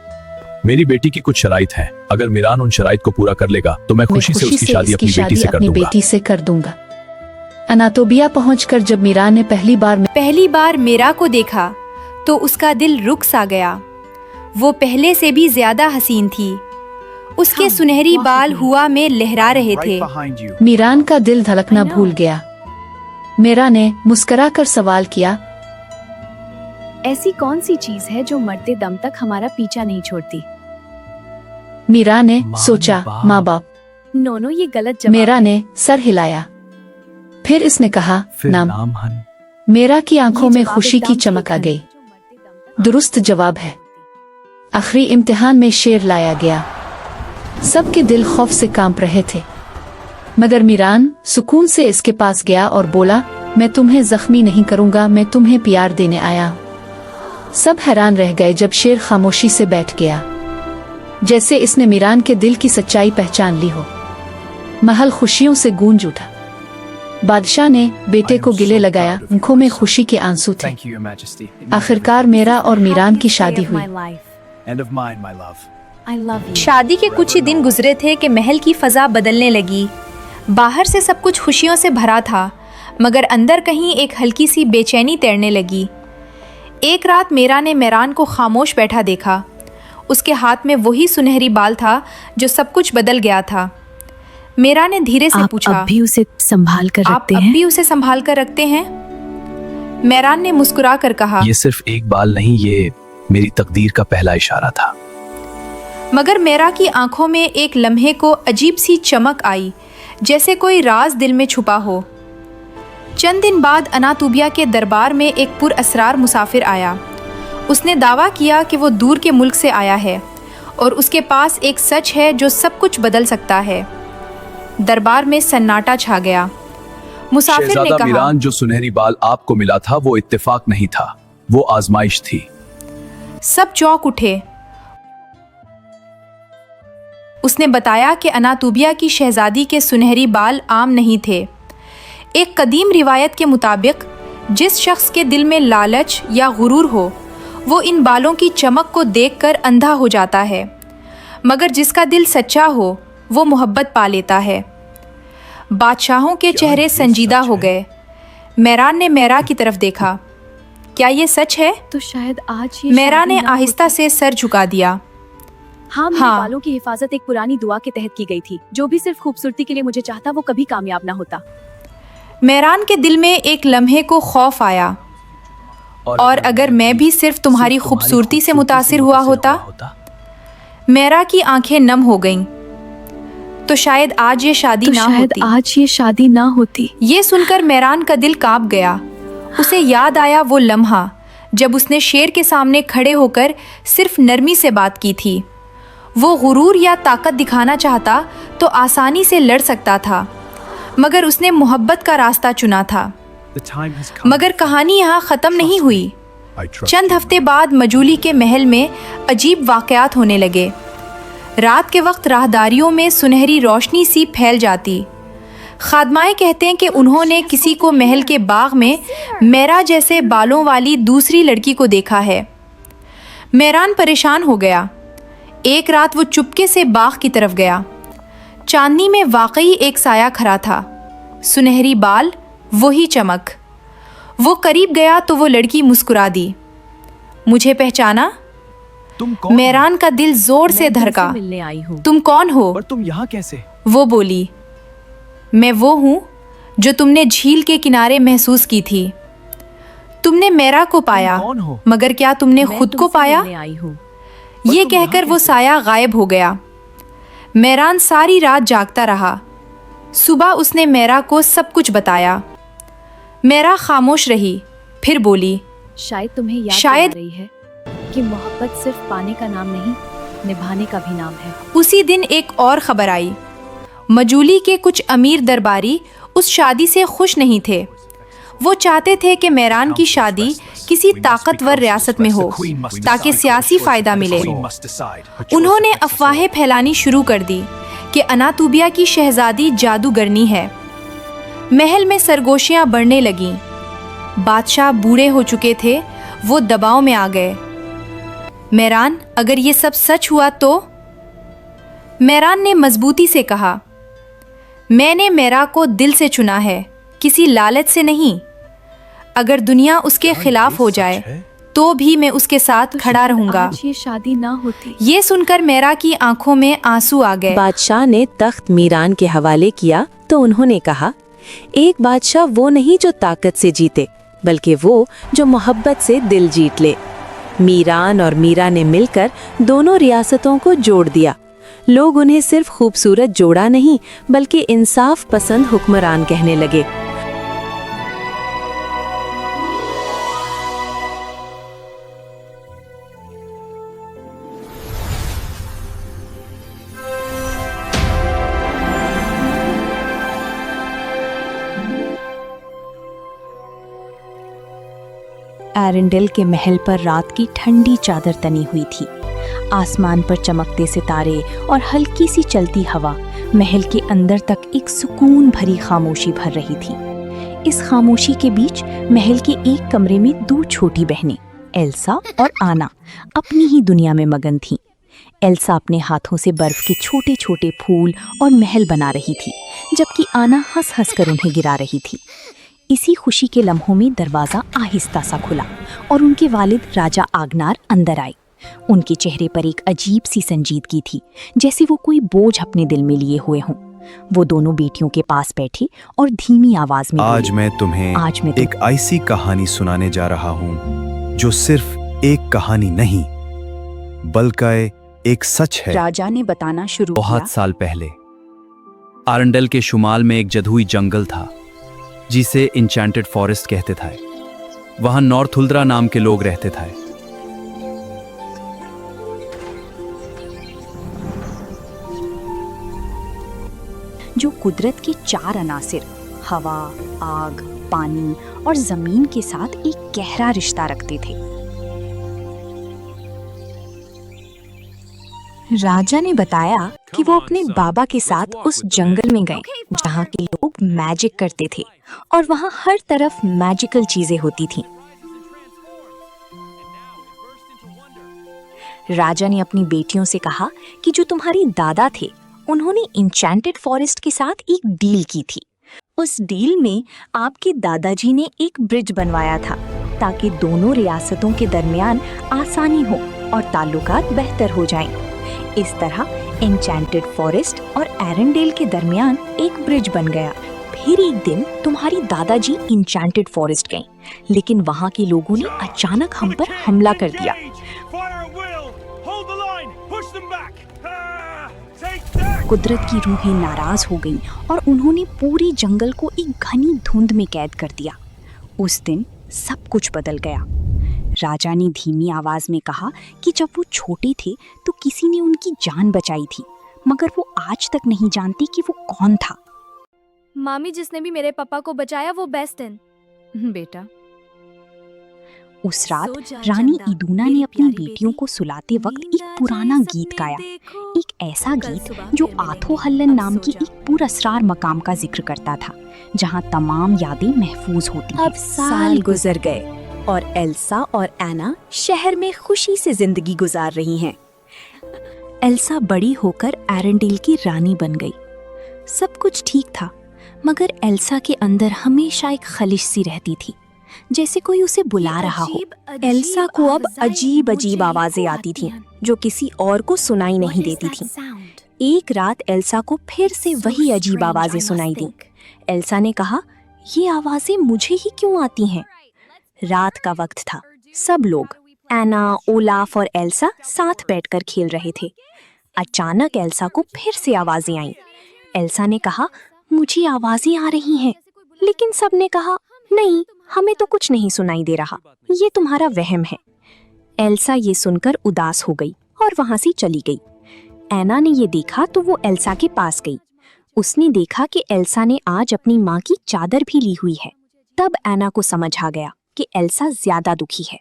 मेरी बेटी की कुछ शराइत हैं। अगर मीरान उन शराइत को पूरा कर लेगा तो मैं खुशी से उसकी शादी अपनी बेटी से कर दूंगा। अनातोबिया पहुंचकर जब मीरान ने पहली बार मेरा को देखा तो उसका दिल रुक सा गया। वो पहले से भी ज्यादा हसीन थी। उसके सुनहरी बाल हुआ में लहरा रहे थे। मीरान का दिल धड़कना भूल गया। मेरा ने मुस्कुराकर सवाल किया, ऐसी कौन सी चीज है जो मरते दम तक हमारा पीछा नहीं छोड़ती? मीरा ने सोचा, माँ बाप। नो ये गलत जवाब। मेरा ने सर हिलाया। फिर इसने कहा, नाम। मेरा की आंखों में खुशी की चमक आ गई। दुरुस्त जवाब है। आखिरी इम्तिहान में शेर लाया गया। सबके दिल खौफ से कांप रहे थे मगर मीरान सुकून से इसके पास गया और बोला, मैं तुम्हें जख्मी नहीं करूंगा, मैं तुम्हें प्यार देने आया हूं। सब हैरान रह गए जब शेर खामोशी से बैठ गया, जैसे इसने मीरान के दिल की सच्चाई पहचान ली हो। महल खुशियों से गूंज उठा। बादशाह ने बेटे को गिले लगाया। आंखों में खुशी के आंसू थे। आखिरकार मेरा और मीरान की शादी हुई। शादी के कुछ ही दिन गुजरे थे कि महल की फजा बदलने लगी। बाहर से सब कुछ खुशियों से भरा था मगर अंदर कहीं एक हल्की सी बेचैनी तैरने लगी। एक रात मेरा ने मेरान को खामोश बैठा देखा। उसके हाथ में वही सुनहरी बाल था जो सब कुछ बदल गया था। मेरा ने धीरे से पूछा, अब भी उसे संभाल कर रखते हैं? अब भी उसे संभाल कर रखते हैं? मेरान ने मुस्कुरा कर कहा, ये सिर्फ एक बाल नहीं, ये मेरी तकदीर का पहला इशारा था। मगर मेरा की आंखों में एक लम्हे को अजीब सी चमक आई, जैसे कोई राज दिल में छुपा हो। चंद दिन बाद अनातोबिया के दरबार में एक पुरअसरार मुसाफिर आया। उसने दावा किया कि वो दूर के मुल्क से आया है और उसके पास एक सच है जो सब कुछ बदल सकता है। दरबार में सन्नाटा छा गया। मुसाफिर ने कहा, मीरान, जो सुनहरी बाल आपको मिला था वो इत्तेफाक नहीं था, वो आजमाइश थी। सब चौंक उठे। उसने बताया कि अनातोबिया की शहजादी के सुनहरी बाल आम नहीं थे। एक कदीम रिवायत के मुताबिक जिस शख्स के दिल में लालच या गुरूर हो वो इन बालों की चमक को देखकर अंधा हो जाता है, मगर जिसका दिल सच्चा हो वो मोहब्बत पा लेता है। बादशाहों के चेहरे संजीदा हो गए। मेरान ने मेरा की तरफ देखा। क्या ये सच है? तो शायद आज ये मेरा शादी ने ना आहिस्ता से सर झुका दिया। हाँ, मेरे बालों की हिफाजत एक पुरानी दुआ के तहत की गई थी। जो भी सिर्फ खूबसूरती के लिए मुझे चाहता वो कभी कामयाब ना होता। मेरान के दिल में एक लम्हे को खौफ आया, और अगर मैं भी सिर्फ तुम्हारी खूबसूरती से मुतासिर हुआ होता। मेरा की आंखें नम हो गईं। तो शायद आज ये शादी तो ना शायद होती। आज ये शादी ना होती। ये सुनकर मेरान का दिल कांप गया। उसे याद आया वो लम्हा जब उसने शेर के सामने खड़े होकर सिर्फ नरमी से बात की थी। वो गुरूर या ताकत दिखाना चाहता तो आसानी से लड़ सकता था, मगर उसने मोहब्बत का रास्ता चुना था। मगर कहानी यहाँ ख़त्म नहीं हुई। चंद हफ्ते बाद मजूली के महल में अजीब वाक़यात होने लगे। रात के वक्त राहदारियों में सुनहरी रोशनी सी फैल जाती। खादमाएं कहते हैं कि उन्होंने किसी को महल के बाग में मेरा जैसे बालों वाली दूसरी लड़की को देखा है। मेरान परेशान हो गया। एक रात वो चुपके से बाग की तरफ गया। चांदनी में वाकई एक साया खड़ा था, सुनहरी बाल, वही चमक। वो करीब गया तो वो लड़की मुस्कुरा दी। मुझे पहचाना? तुम कौन? मेरान का दिल जोर से मैं तुमसे धड़का। मिलने आई हूँ। तुम कौन हो? पर तुम यहाँ कैसे? वो बोली, मैं वो हूँ जो तुमने झील के किनारे महसूस की थी। तुमने मेरा को पाया, कौन हो? मगर क्या तुमने मैं खुद को तुमसे पाया? मिलने आई हूँ। ये तुम यहाँ कहकर वो कैसे? साया गायब हो गया। मेरान सारी रात जागता रहा। सुबह उसने मेरा को सब कुछ बताया। मेरा खामोश रही, फिर बोली, शायद तुम्हें याद शायद- दिला रही है कि मोहब्बत सिर्फ पाने का नाम नहीं, निभाने का भी नाम है। उसी दिन एक और खबर आई। मजूली के कुछ अमीर दरबारी उस शादी से खुश नहीं थे। वो चाहते थे कि मेरान की शादी किसी ताकतवर रियासत में हो ताकि सियासी फायदा मिले। उन्होंने अफवाहें फैलानी शुरू कर दी कि अनातूबिया की शहजादी जादूगरनी है। महल में सरगोशियां बढ़ने लगीं। बादशाह बूढ़े हो चुके थे, वो दबाव में आ गए। मेरान, अगर ये सब सच हुआ तो? मेरान ने मजबूती से कहा, मैंने मेरा को दिल से चुना है, किसी लालच से नहीं। अगर दुनिया उसके खिलाफ हो जाए तो भी मैं उसके साथ खड़ा रहूंगा। आज ये शादी ना होती। ये सुनकर मेरा की आंखों में आंसू आ गए। बादशाह ने तख्त मीरान के हवाले किया तो उन्होंने कहा, एक बादशाह वो नहीं जो ताकत से जीते, बल्कि वो जो मोहब्बत से दिल जीत ले। मीरान और मीरा ने मिलकर दोनों रियासतों को जोड़ दिया। लोग उन्हें सिर्फ खूबसूरत जोड़ा नहीं बल्कि इंसाफ पसंद हुक्मरान कहने लगे। एरेंडेल के महल पर रात की ठंडी चादर तनी हुई थी। आसमान पर चमकते सितारे और हल्की सी चलती हवा महल के अंदर तक एक सुकून भरी खामोशी भर रही थी। इस खामोशी के बीच महल के एक कमरे में दो छोटी बहनें एल्सा और आना अपनी ही दुनिया में मगन थीं। एल्सा अपने हाथों से बर्फ के छोटे छोटे फूल और महल बना रही थी, जबकि आना हंस हंस कर उन्हें गिरा रही थी। इसी खुशी के लम्हों में दरवाज़ा आहिस्ता सा खुला और उनके वालिद राजा आगनार अंदर आए। उनके चेहरे पर एक अजीब सी संजीदगी थी, जैसे वो कोई बोझ अपने दिल में लिए हुए हों। वो दोनों बेटियों के पास बैठे और धीमी आवाज में आज बोले, मैं तुम्हें आज मैं एक ऐसी कहानी सुनाने जा रहा हूँ जो सिर्फ एक कहानी नहीं बल्कि एक सच है। राजा ने बताना शुरू किया। बहुत साल पहले आरंडेल के शुमाल में एक जदुई जंगल था जिसे इंचेंटेड फॉरेस्ट कहते थे। वहां नॉर्थुल्द्रा नाम के लोग रहते थे। जो कुदरत के चार अनासिर हवा, आग, पानी और जमीन के साथ एक गहरा रिश्ता रखते थे। राजा ने बताया कि वो अपने बाबा के साथ उस जंगल में गए जहाँ के लोग मैजिक करते थे और वहाँ हर तरफ मैजिकल चीजें होती थीं। राजा ने अपनी बेटियों से कहा कि जो तुम्हारे दादा थे उन्होंने इंचेंटेड फॉरेस्ट के साथ एक डील की थी। उस डील में आपके दादाजी ने एक ब्रिज बनवाया था ताकि दोनों रियासतों के दरमियान आसानी हो और ताल्लुकात बेहतर हो जाएं। इस तरह इंचेंटेड फॉरेस्ट और एरेंडेल के दरमियान एक ब्रिज बन गया। फिर एक दिन तुम्हारी दादाजी इंचेंटेड फॉरेस्ट गए, लेकिन वहाँ के लोगों ने अचानक हम पर हमला कर दिया। कुदरत की रूहें नाराज हो गईं और उन्होंने पूरे जंगल को एक घनी धुंध में कैद कर दिया। उस दिन सब कुछ बदल गया। राजा ने धीमी आवाज में कहा कि जब वो छोटे थे तो किसी ने उनकी जान बचाई थी, मगर वो आज तक नहीं जानती कि वो कौन था। मामी, जिसने भी मेरे पापा को बचाया वो बेस्ट है। बेटा, उस रात रानी इदूना ने अपनी बेटियों को सुलाते वक्त एक पुराना गीत गाया, एक ऐसा गीत जो आथो हल्लन नाम की एक पुरअसरार मकाम का जिक्र करता था, जहां तमाम यादें महफूज होती हैं। अब साल गुजर गए और एल्सा और एना शहर में खुशी से जिंदगी गुजार रही हैं। एल्सा बड़ी होकर एरेंडेल की रानी बन गई। सब कुछ ठीक था, मगर एल्सा के अंदर हमेशा एक खलिश सी रहती थी, जैसे कोई उसे बुला रहा हो। एल्सा को अब अजीब अजीब आवाजें आती थीं, जो किसी और को सुनाई नहीं देती थी। एक रात एल्सा को फिर से वही अजीब आवाजें सुनाई दी। एल्सा ने कहा, ये आवाजें मुझे ही क्यों आती हैं? रात का वक्त था। सब लोग, एना, ओलाफ और एल्सा साथ बैठकर खेल रहे थे। अचानक एल्सा को फिर से आवाजें आईं। एल्सा ने कहा, मुझे आवाजें आ रही हैं, लेकिन सबने कहा, नहीं, हमें तो कुछ नहीं सुनाई दे रहा, ये तुम्हारा वहम है। एल्सा ये सुनकर उदास हो गई और वहां से चली गई। एना ने ये देखा तो वो एल्सा के पास गई। उसने देखा कि एल्सा ने आज अपनी माँ की चादर भी ली हुई है। तब एना को समझ आ गया कि एल्सा ज्यादा दुखी है।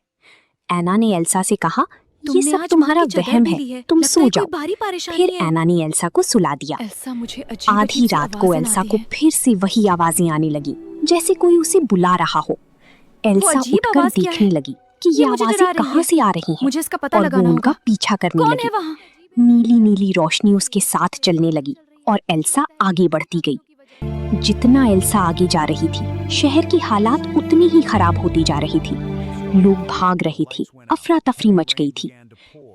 एना ने एल्सा से कहा, ये सब तुम्हारा वहम है, तुम सो जाओ। फिर एना ने एल्सा को सुला दिया। आधी रात को एल्सा को फिर से वही आवाजें आने लगी, जैसे कोई उसे बुला रहा हो। एल्सा उठकर देखने लगी कि ये आवाजें कहाँ से आ रही हैं, मुझे इसका पता और लगाना वो उनका होगा। पीछा करने कौन लगी। है वहाँ? नीली नीली रोशनी उसके साथ चलने लगी और एल्सा आगे बढ़ती गई। जितना एल्सा आगे जा रही थी, शहर की हालात उतनी ही खराब होती जा रही थी। लोग भाग रहे थे, अफरा तफरी मच गई थी।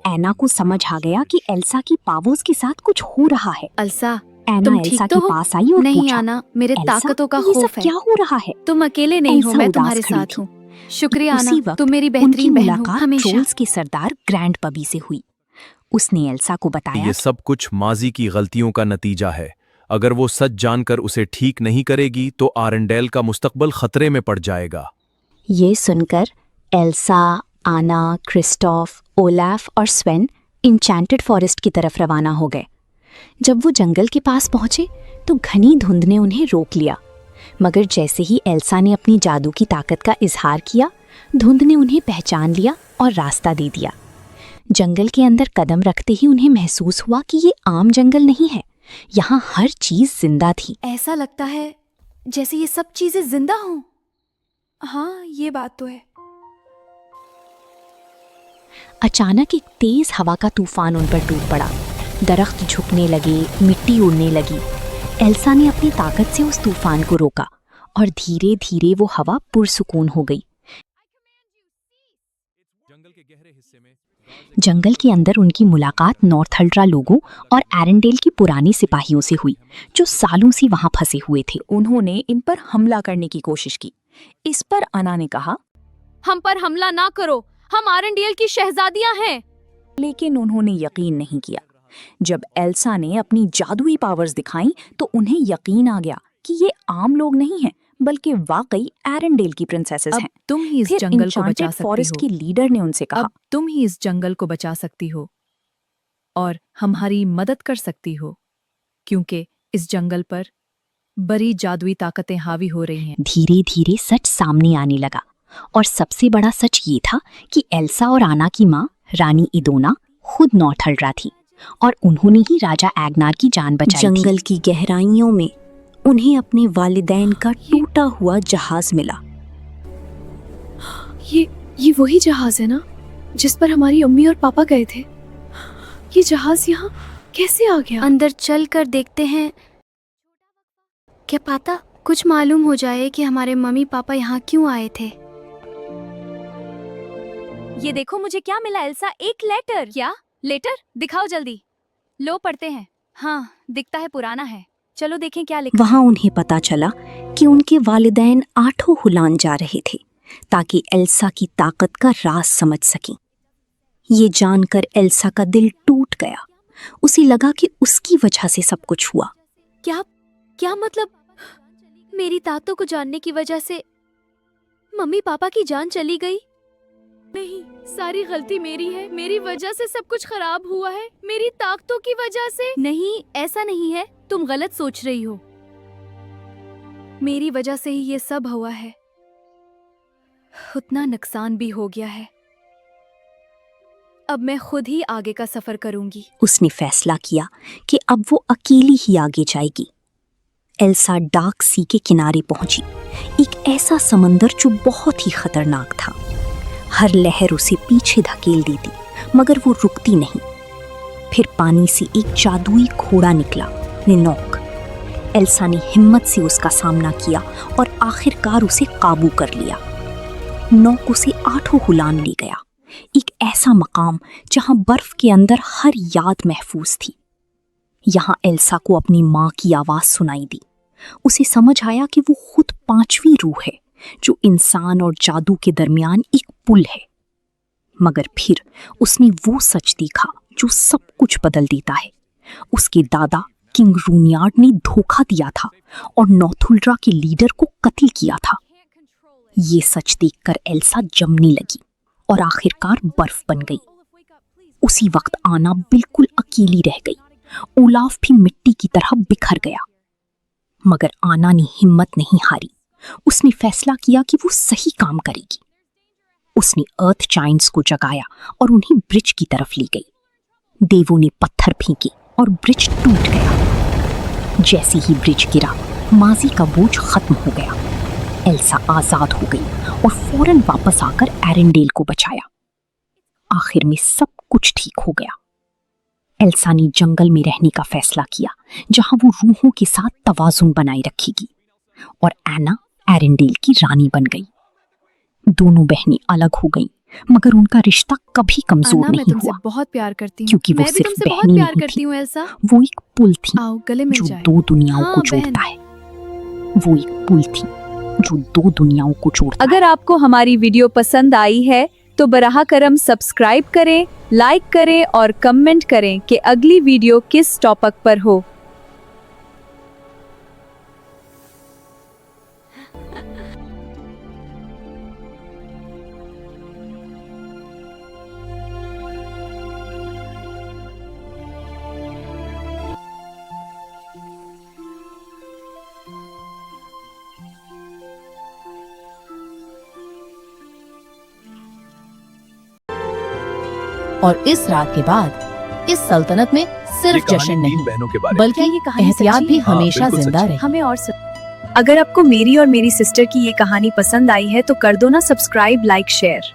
एना को समझ आ गया कि एल्सा की पावर्स के साथ कुछ हो रहा है। एल्सा, एना तुम एल्सा ठीक के तो हो? पास आई और नहीं पूछा, आना, मेरे "एल्सा, ताकतों का ये सब खौफ है। क्या हो रहा है? तुम अकेले नहीं हो, एल्सा मैं उदास तुम्हारे खड़ी साथ थी। हूँ। शुक्रिया उसी आना, वक्त तुम मेरी उनकी बेहतरीन बहन हो, मुलाकात हमेशा। ट्रोल्स के सरदार ग्रैंड पबी से हुई। उसने एल्सा को बताया, ये सब कुछ माजी की गलतियों का नतीजा है। अगर वो सच जानकर उसे ठीक नहीं करेगी तो आरंडेल का मुस्तकबल खतरे में पड़ जाएगा। ये सुनकर एल्सा, आना, क्रिस्टोफ, ओलाफ और स्वेन इंचैंटेड फॉरेस्ट की तरफ रवाना हो गए। जब वो जंगल के पास पहुंचे तो घनी धुंध ने उन्हें रोक लिया, मगर जैसे ही एल्सा ने अपनी जादू की ताकत का इजहार किया, धुंध ने उन्हें पहचान लिया और रास्ता दे दिया। जंगल के अंदर कदम रखते ही उन्हें महसूस हुआ कि ये आम जंगल नहीं है, यहाँ हर चीज जिंदा थी। ऐसा लगता है जैसे ये सब चीजें जिंदा हों। हाँ, ये बात तो है। अचानक एक तेज हवा का तूफान उन पर टूट पड़ा। दरख्त झुकने लगे, मिट्टी उड़ने लगी। एल्सा ने अपनी ताकत से उस तूफान को रोका और धीरे धीरे वो हवा पुरसुकून हो गई। जंगल के अंदर उनकी मुलाकात नॉर्थल्ड्रा लोगों और एरेंडेल की पुरानी सिपाहियों से हुई, जो सालों से वहां फंसे हुए थे। उन्होंने इन पर हमला करने की कोशिश की। इस पर अना ने कहा, हम पर हमला ना करो, हम आरंडेल की शहजादियां हैं। लेकिन उन्होंने यकीन नहीं किया। जब एल्सा ने अपनी जादुई पावर्स दिखाई तो उन्हें यकीन आ गया कि ये आम लोग नहीं हैं, बल्कि वाकई एरेंडेल की प्रिंसेसेस अब हैं। तुम ही इस फिर जंगल को एन्चांटेड बचा सकती फॉरेस्ट हो। की लीडर ने उनसे कहा, अब तुम ही इस जंगल को बचा सकती हो और हमारी मदद कर सकती हो, क्योंकि इस जंगल पर बड़ी जादुई ताकतें हावी हो रही हैं। धीरे धीरे सच सामने आने लगा, और सबसे बड़ा सच ये था कि एल्सा और आना की माँ रानी इदोना खुद नॉर्थल्ड्रा थी, और उन्होंने ही राजा एग्नार की जान बचाई थी। जंगल की गहराइयों में उन्हें अपने वालिदैन का टूटा हुआ जहाज मिला। ये वही जहाज है ना, जिस पर हमारी अम्मी और पापा गए थे? ये जहाज यहाँ कैसे आ गया? अंदर चल कर देखते हैं, क्या पता कुछ मालूम हो जाए कि हमारे मम्मी पापा यहाँ क्यों आए थे। ये देखो मुझे क्या मिला एल्सा, एक लेटर। क्या लेटर? दिखाओ जल्दी। लो पढ़ते हैं। हाँ, दिखता है पुराना है, चलो देखें क्या लिखा। वहां उन्हें पता चला कि उनके वालिदैन 8 हुलान जा रहे थे ताकि एल्सा की ताकत का राज समझ सकें। ये जानकर एल्सा का दिल टूट गया। उसे लगा कि उसकी वजह से सब कुछ हुआ। क्या मतलब? मेरी ताकतों को जानने की वजह से मम्मी पापा की जान चली गई? नहीं, सारी गलती मेरी है, मेरी वजह से सब कुछ खराब हुआ है, मेरी ताकतों की वजह से। नहीं, ऐसा नहीं है, तुम गलत सोच रही हो। मेरी वजह से ही ये सब हुआ है, उतना नुकसान भी हो गया है। अब मैं खुद ही आगे का सफर करूंगी। उसने फैसला किया कि अब वो अकेली ही आगे जाएगी। एल्सा डार्क सी के किनारे पहुंची, एक ऐसा समंदर जो बहुत ही खतरनाक था। हर लहर उसे पीछे धकेल देती, मगर वो रुकती नहीं। फिर पानी से एक जादुई घोड़ा निकला, निनोक। एल्सा ने हिम्मत से उसका सामना किया और आखिरकार उसे काबू कर लिया। नोक उसे 8 हुलान ले गया एक ऐसा मकाम जहां बर्फ के अंदर हर याद महफूज थी। यहां एल्सा को अपनी माँ की आवाज सुनाई दी। उसे समझ आया कि वो खुद 5वीं रूह है जो इंसान और जादू के दरमियान एक पुल है। मगर फिर उसने वो सच देखा जो सब कुछ बदल देता है। उसके दादा किंग रूनियार्ड ने धोखा दिया था और नॉर्थुल्ड्रा के लीडर को कत्ल किया था। ये सच देखकर एल्सा जमने लगी और आखिरकार बर्फ बन गई। उसी वक्त आना बिल्कुल अकेली रह गई। ओलाफ भी मिट्टी की तरह बिखर गया। मगर आना ने हिम्मत नहीं हारी। उसने फैसला किया कि वो सही काम करेगी। उसने अर्थ जायंट्स को जगाया और उन्हें ब्रिज की तरफ ले गई। देवों ने पत्थर फेंके और ब्रिज टूट गया। जैसे ही ब्रिज गिरा, माजी का बोझ खत्म हो गया। एल्सा आजाद हो गई और फौरन वापस आकर एरेंडेल को बचाया। आखिर में सब कुछ ठीक हो गया। एल्सा ने जंगल में रहने का फैसला किया जहां वो रूहों के साथ तवाजुन बनाए रखेगी, और एना एरेंडेल की रानी बन गई। दोनों बहनें अलग हो गईं, मगर उनका रिश्ता कभी कमजोर नहीं हुआ, बहुत प्यार करती हूँ। क्योंकि वो मैं भी सिर्फ तुमसे बहुत बहनें प्यार नहीं करती थी। हूँ एल्सा। वो एक पुल थी आओ गले मिल जो जाए। 2 दुनियाओं हाँ, को बहन। जोड़ता है। वो एक पुल थी जो 2 दुनियाओं को जोड़ता है। अगर आपको हमारी वीडियो पसंद आई है तो बराह करम सब्सक्राइब करें, लाइक करें और कमेंट करें कि अगली वीडियो किस टॉपिक पर हो। और इस रात के बाद इस सल्तनत में सिर्फ जश्न नहीं बहनों के बारे बल्कि ये कहानी एहतियात सच्ची भी है? हमेशा बिल्कुल जिंदा सच्ची। रहे। हमें और अगर आपको मेरी और मेरी सिस्टर की ये कहानी पसंद आई है तो कर दो ना सब्सक्राइब, लाइक, शेयर।